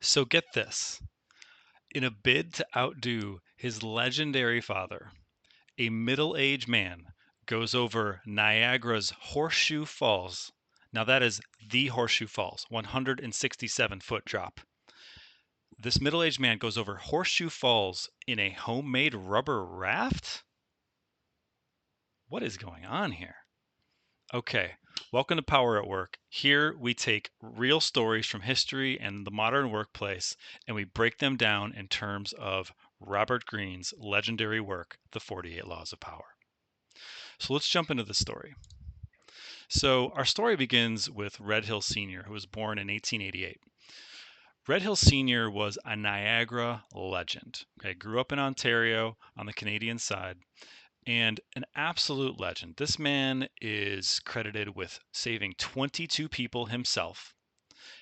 So get this. In a bid to outdo his legendary father, a middle-aged man goes over Niagara's Horseshoe Falls. Now that is the Horseshoe Falls, 167-foot drop. This middle-aged man goes over Horseshoe Falls in a homemade rubber raft? What is going on here? Okay, welcome to Power at Work. Here we take real stories from history and the modern workplace and we break them down in terms of Robert Greene's legendary work, The 48 Laws of Power. So let's jump into the story. So our story begins with Red Hill Sr., who was born in 1888. Red Hill Sr. was a Niagara legend. Okay, grew up in Ontario on the Canadian side, and an absolute legend. This man is credited with saving 22 people himself.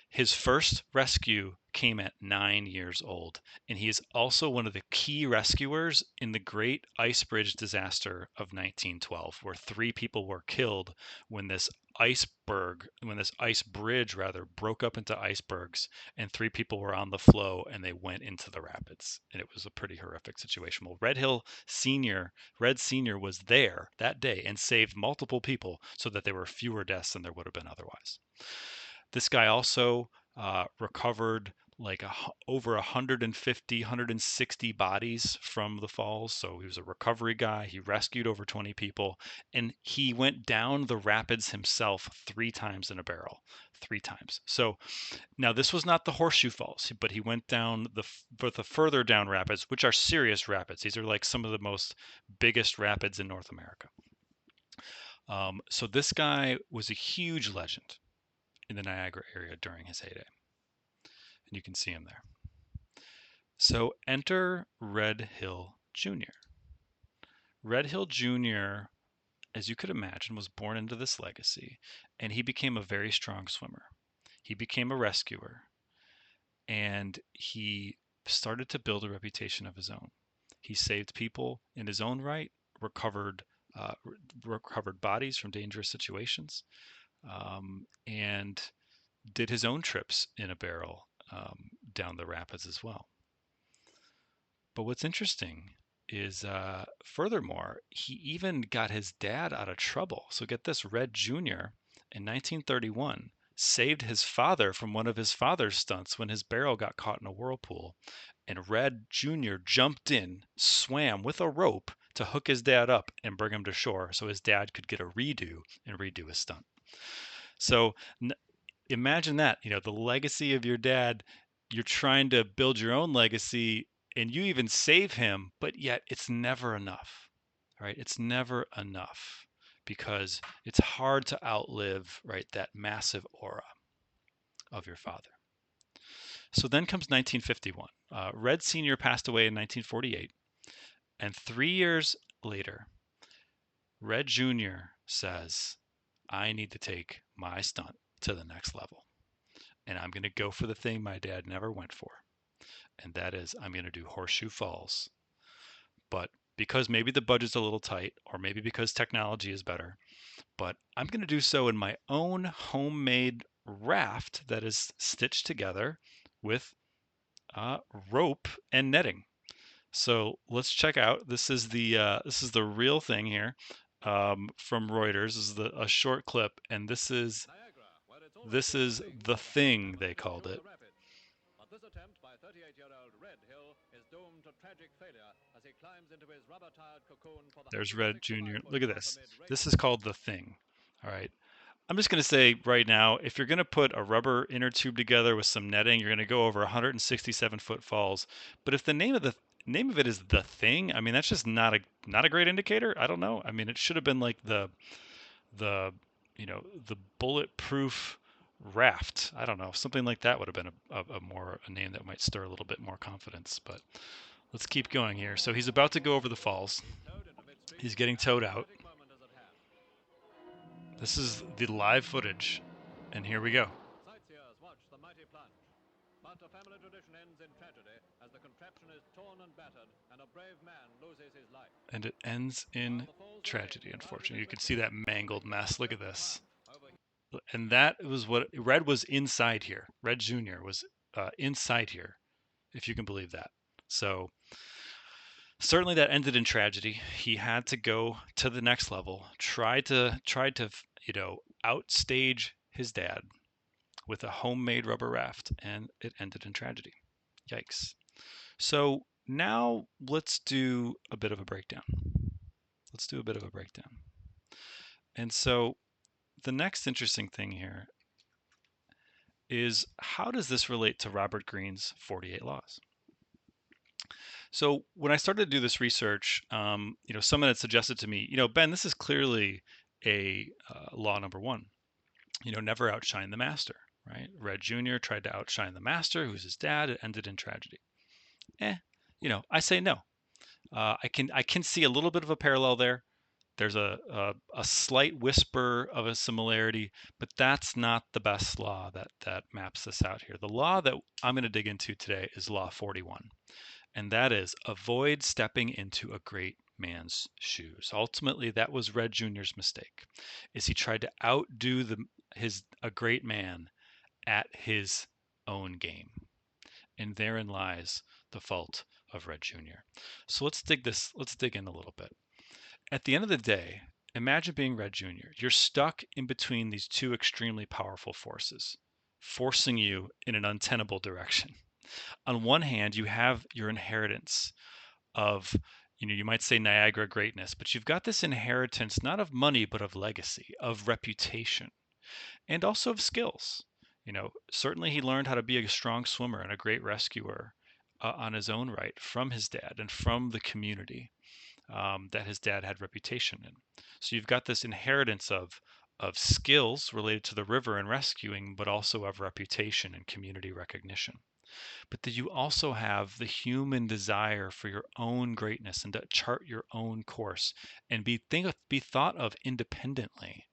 His first rescue came at 9 years old, and he is also one of the key rescuers in the Great Ice Bridge disaster of 1912, where 3 people were killed when this ice bridge rather broke up into icebergs, and 3 people were on the flow and they went into the rapids, and it was a pretty horrific situation. Well, Red Senior was there that day and saved multiple people so that there were fewer deaths than there would have been otherwise. This guy also recovered like over 150, 160 bodies from the falls. So he was a recovery guy. He rescued over 20 people, and he went down the rapids himself 3 times in a barrel. 3 times. So now this was not the Horseshoe Falls, but he went down the further down rapids, which are serious rapids. These are like some of the most biggest rapids in North America. So this guy was a huge legend in the Niagara area during his heyday. And you can see him there. So enter Red Hill Jr. Red Hill Jr., as you could imagine, was born into this legacy, and he became a very strong swimmer. He became a rescuer, and he started to build a reputation of his own. He saved people in his own right, recovered bodies from dangerous situations, and did his own trips in a barrel down the rapids as well. But what's interesting is, furthermore, he even got his dad out of trouble. So get this, Red Jr. in 1931 saved his father from one of his father's stunts when his barrel got caught in a whirlpool. And Red Jr. jumped in, swam with a rope to hook his dad up and bring him to shore so his dad could get a redo and redo his stunt. So imagine that, the legacy of your dad, you're trying to build your own legacy and you even save him, but yet it's never enough, right? It's never enough because it's hard to outlive, right, that massive aura of your father. So then comes 1951. Red Sr. passed away in 1948, and 3 years later, Red Jr. says, I need to take my stunt to the next level. And I'm going to go for the thing my dad never went for. And that is, I'm going to do Horseshoe Falls. But because maybe the budget's a little tight, or maybe because technology is better, but I'm going to do so in my own homemade raft that is stitched together with rope and netting. So let's check out. This is the real thing here, from Reuters. This is a short clip, and this is the thing, they called it. But this attempt by 38-year-old Red Hill is doomed to tragic failure as he climbs into his rubber-tired cocoon for the There's Red 165 Jr. foot Look at drop this. amid This raging is called the thing. All right. I'm just going to say right now, if you're going to put a rubber inner tube together with some netting, you're going to go over 167-foot falls. But if the name of it is the thing, I mean, that's just not a great indicator. I don't know. I mean, it should have been like the the bulletproof raft. I don't know. Something like that would have been a name that might stir a little bit more confidence. But let's keep going here. So he's about to go over the falls. He's getting towed out. This is the live footage, and here we go. Sightseers watch the mighty plunge. But a family tradition ends in tragedy as the contraption is torn and battered and a brave man loses his life. And it ends in tragedy, unfortunately. You can see that mangled mess. Look at this. And that was what Red was inside here. Red Jr. was inside here, if you can believe that. So certainly that ended in tragedy. He had to go to the next level, tried to outstage his dad with a homemade rubber raft, and it ended in tragedy. Yikes. So now let's do a bit of a breakdown. Let's do a bit of a breakdown. And so the next interesting thing here is, how does this relate to Robert Greene's 48 Laws? So when I started to do this research, someone had suggested to me, Ben, this is clearly a law number one. Never outshine the master, right? Red Jr. tried to outshine the master, who's his dad. It ended in tragedy. Eh, I say no. I can see a little bit of a parallel there. There's a slight whisper of a similarity, but that's not the best law that maps this out here. The law that I'm going to dig into today is Law 41, and that is avoid stepping into a great man's shoes. Ultimately, that was Red Jr.'s mistake, is he tried to outdo a great man at his own game, and therein lies the fault of Red Jr. So let's dig in a little bit. At the end of the day, imagine being Red Jr. You're stuck in between these two extremely powerful forces, forcing you in an untenable direction. On one hand, you have your inheritance of, you might say Niagara greatness, but you've got this inheritance not of money, but of legacy, of reputation, and also of skills. Certainly he learned how to be a strong swimmer and a great rescuer on his own right from his dad and from the community that his dad had reputation in. So you've got this inheritance of skills related to the river and rescuing, but also of reputation and community recognition. But that you also have the human desire for your own greatness and to chart your own course and be thought of independently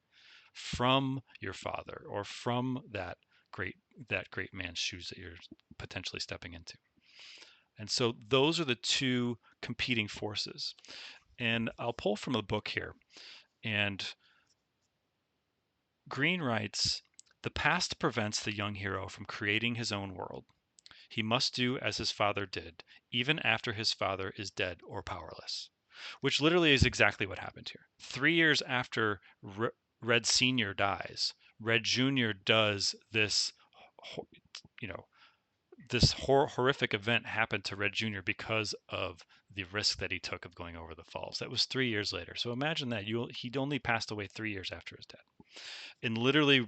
from your father or from great that great man's shoes that you're potentially stepping into. And so those are the two competing forces. And I'll pull from a book here. And Green writes, the past prevents the young hero from creating his own world. He must do as his father did, even after his father is dead or powerless. Which literally is exactly what happened here. 3 years after Red Sr. dies, Red Jr. does this, you know, this horrific event happened to Red Jr. because of the risk that he took of going over the falls. That was 3 years later. So imagine that he'd only passed away 3 years after his death. And literally,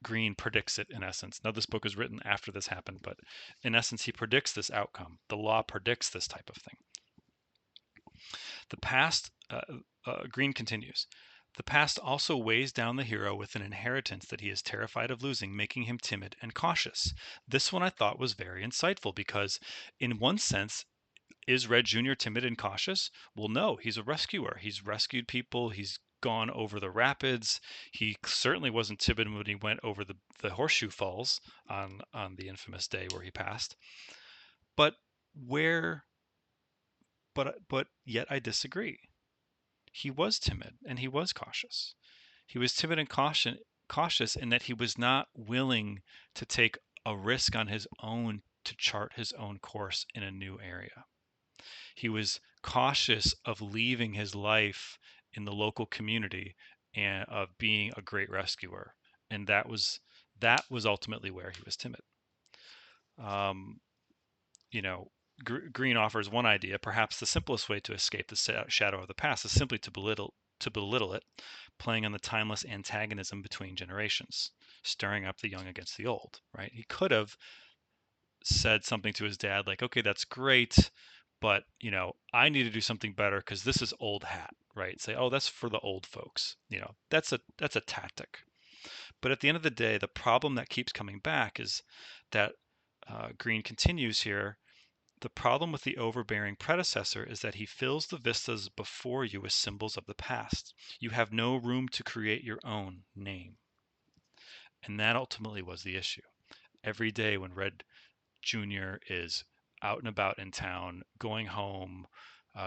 Green predicts it in essence. Now, this book is written after this happened, but in essence, he predicts this outcome. The law predicts this type of thing. The past, Green continues, the past also weighs down the hero with an inheritance that he is terrified of losing, making him timid and cautious. This one I thought was very insightful because, in one sense, is Red Jr. timid and cautious? Well, no, he's a rescuer. He's rescued people. He's gone over the rapids. He certainly wasn't timid when he went over the Horseshoe Falls on the infamous day where he passed. But where but yet I disagree. He was timid and he was cautious. He was timid and cautious in that he was not willing to take a risk on his own to chart his own course in a new area. He was cautious of leaving his life in the local community and of being a great rescuer, and that was ultimately where he was timid. Um, you know, Green offers one idea. Perhaps the simplest way to escape the shadow of the past is simply to belittle it, playing on the timeless antagonism between generations, stirring up the young against the old. Right? He could have said something to his dad like, "Okay, that's great, but I need to do something better because this is old hat." Right? Say, "Oh, that's for the old folks." That's a tactic. But at the end of the day, the problem that keeps coming back is that Green continues here. The problem with the overbearing predecessor is that he fills the vistas before you with symbols of the past. You have no room to create your own name. And that ultimately was the issue. Every day when Red Jr. is out and about in town, going home,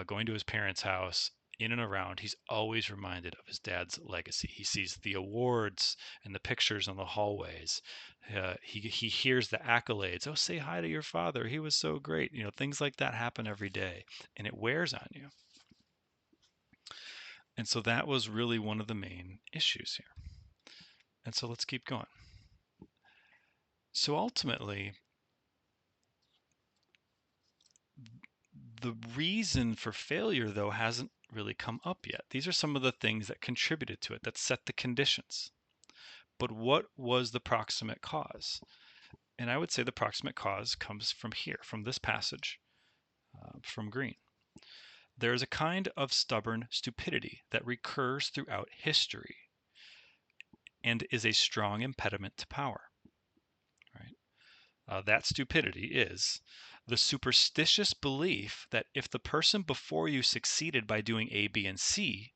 going to his parents' house, in and around, he's always reminded of his dad's legacy. He sees the awards and the pictures on the hallways. He hears the accolades. Oh, say hi to your father. He was so great. Things like that happen every day, and it wears on you. And so that was really one of the main issues here. And so let's keep going. So ultimately, the reason for failure, though, hasn't really come up yet. These are some of the things that contributed to it, that set the conditions. But what was the proximate cause? And I would say the proximate cause comes from here, from this passage, from Green. There is a kind of stubborn stupidity that recurs throughout history and is a strong impediment to power. Right? That stupidity is the superstitious belief that if the person before you succeeded by doing A, B, and C,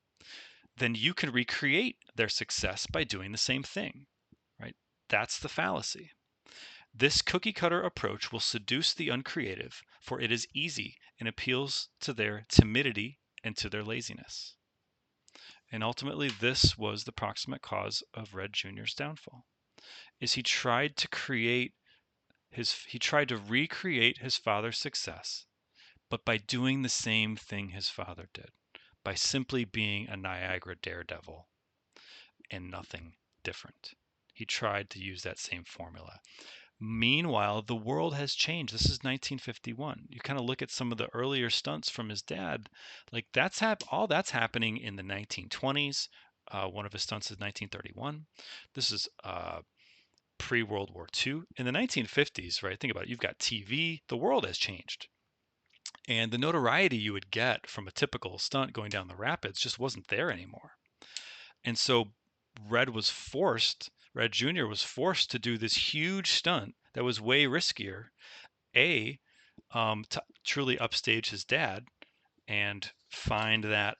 then you can recreate their success by doing the same thing. Right? That's the fallacy. This cookie cutter approach will seduce the uncreative, for it is easy and appeals to their timidity and to their laziness. And ultimately, this was the proximate cause of Red Jr.'s downfall. Is he tried to recreate his father's success, but by doing the same thing his father did, by simply being a Niagara daredevil and nothing different. He tried to use that same formula. Meanwhile, the world has changed. This is 1951. You kind of look at some of the earlier stunts from his dad, like all that's happening in the 1920s. One of his stunts is 1931. This is pre-World War II. In the 1950s, right? Think about it. You've got TV. The world has changed, and the notoriety you would get from a typical stunt going down the rapids just wasn't there anymore. And so Red Jr. was forced to do this huge stunt that was way riskier, to truly upstage his dad and find that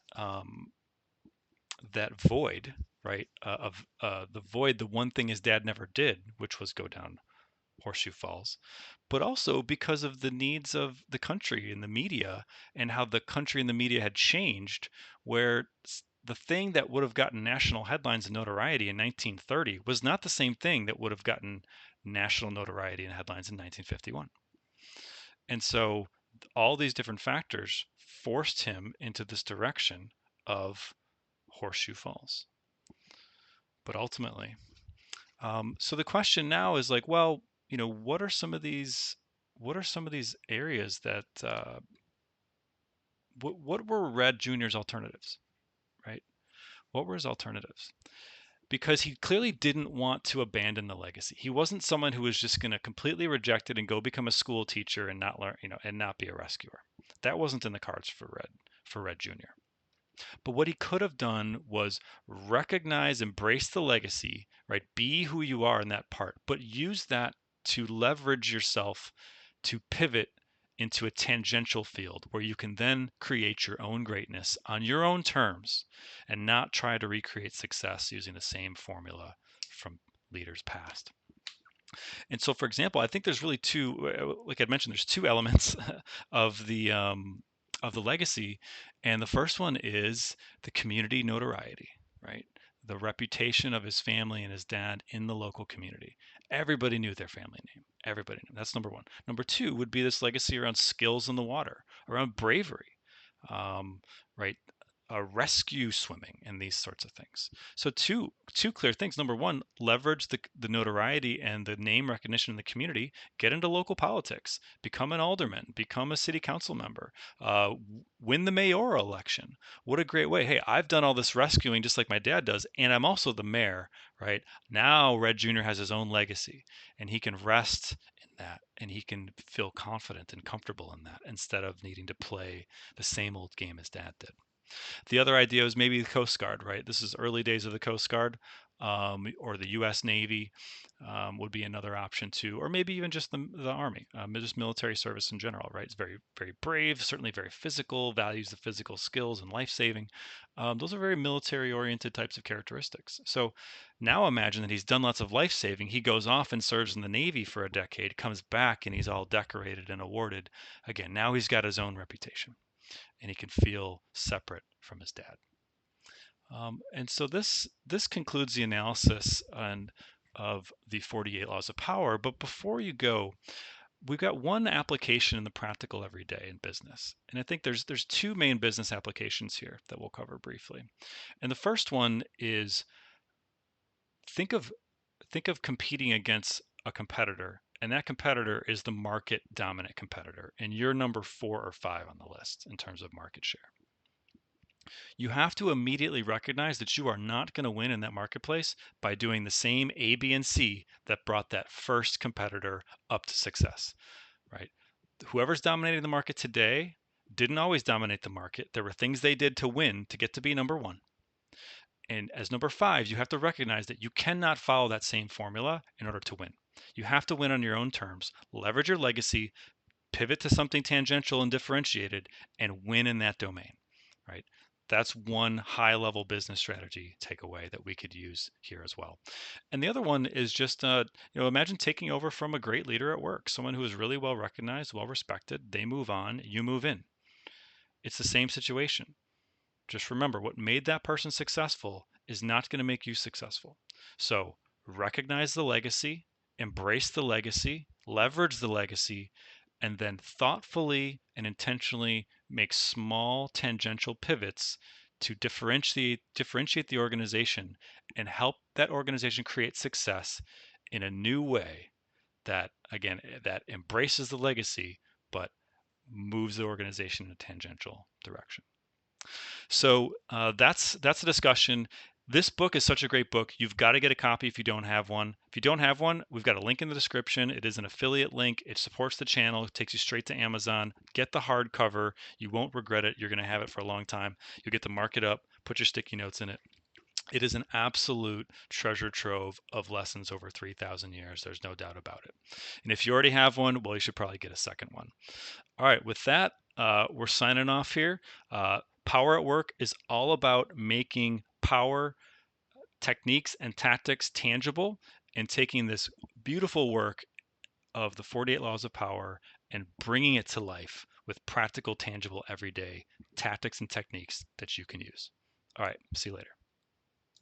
void, right? Of the void, the one thing his dad never did, which was go down Horseshoe Falls, but also because of the needs of the country and the media and how the country and the media had changed, where the thing that would have gotten national headlines and notoriety in 1930 was not the same thing that would have gotten national notoriety and headlines in 1951. And so all these different factors forced him into this direction of Horseshoe Falls. But ultimately, so the question now is like, well, what are some of these areas that what were Red Jr.'s alternatives, right? What were his alternatives? Because he clearly didn't want to abandon the legacy. He wasn't someone who was just going to completely reject it and go become a school teacher and not learn, and not be a rescuer. That wasn't in the cards for Red Jr. But what he could have done was recognize, embrace the legacy, right? Be who you are in that part, but use that to leverage yourself to pivot into a tangential field where you can then create your own greatness on your own terms and not try to recreate success using the same formula from leaders past. And so, for example, I think there's really like I mentioned, there's two elements of the legacy, and the first one is the community notoriety, right? The reputation of his family and his dad in the local community. Everybody knew their family name. Everybody knew. That's number one. Number two would be this legacy around skills in the water, around bravery, um, right? Rescue swimming and these sorts of things. So two clear things. Number one, leverage the notoriety and the name recognition in the community. Get into local politics. Become an alderman. Become a city council member. Win the mayoral election. What a great way! Hey, I've done all this rescuing just like my dad does, and I'm also the mayor. Right now, Red Jr. has his own legacy, and he can rest in that, and he can feel confident and comfortable in that instead of needing to play the same old game his dad did. The other idea was maybe the Coast Guard, right? This is early days of the Coast Guard, or the U.S. Navy would be another option too, or maybe even just the Army, just military service in general, right? It's very, very brave, certainly very physical, values the physical skills and life saving. Those are very military oriented types of characteristics. So now imagine that he's done lots of life saving. He goes off and serves in the Navy for a decade, comes back, and he's all decorated and awarded. Again, now he's got his own reputation. and he can feel separate from his dad. And so this concludes the analysis of the 48 laws of power. But before you go, we've got one application in the practical everyday in business, and I think there's two main business applications here that we'll cover briefly. And the first one is think of think of competing against a competitor, and that competitor is the market dominant competitor, and you're number 4 or 5 on the list in terms of market share. You have to immediately recognize that you are not going to win in that marketplace by doing the same A, B, and C that brought that first competitor up to success, right? Whoever's dominating the market today didn't always dominate the market. There were things they did to win to get to be number one. And as number 5, you have to recognize that you cannot follow that same formula in order to win. You have to win on your own terms, leverage your legacy, pivot to something tangential and differentiated, and win in that domain, right? That's one high level business strategy takeaway that we could use here as well. And the other one is just, imagine taking over from a great leader at work, someone who is really well recognized, well respected. They move on, you move in. It's the same situation. Just remember, what made that person successful is not going to make you successful. So recognize the legacy, embrace the legacy, leverage the legacy, and then thoughtfully and intentionally make small tangential pivots to differentiate the organization and help that organization create success in a new way that, again, that embraces the legacy but moves the organization in a tangential direction. So that's a discussion. This book is such a great book. You've got to get a copy if you don't have one. If you don't have one, we've got a link in the description. It is an affiliate link. It supports the channel. It takes you straight to Amazon. Get the hardcover. You won't regret it. You're going to have it for a long time. You'll get to mark it up, put your sticky notes in it. It is an absolute treasure trove of lessons over 3,000 years. There's no doubt about it. And if you already have one, well, you should probably get a second one. All right, with that, we're signing off here. Power at Work is all about making power techniques and tactics tangible and taking this beautiful work of the 48 laws of power and bringing it to life with practical, tangible, everyday tactics and techniques that you can use. All right, see you later.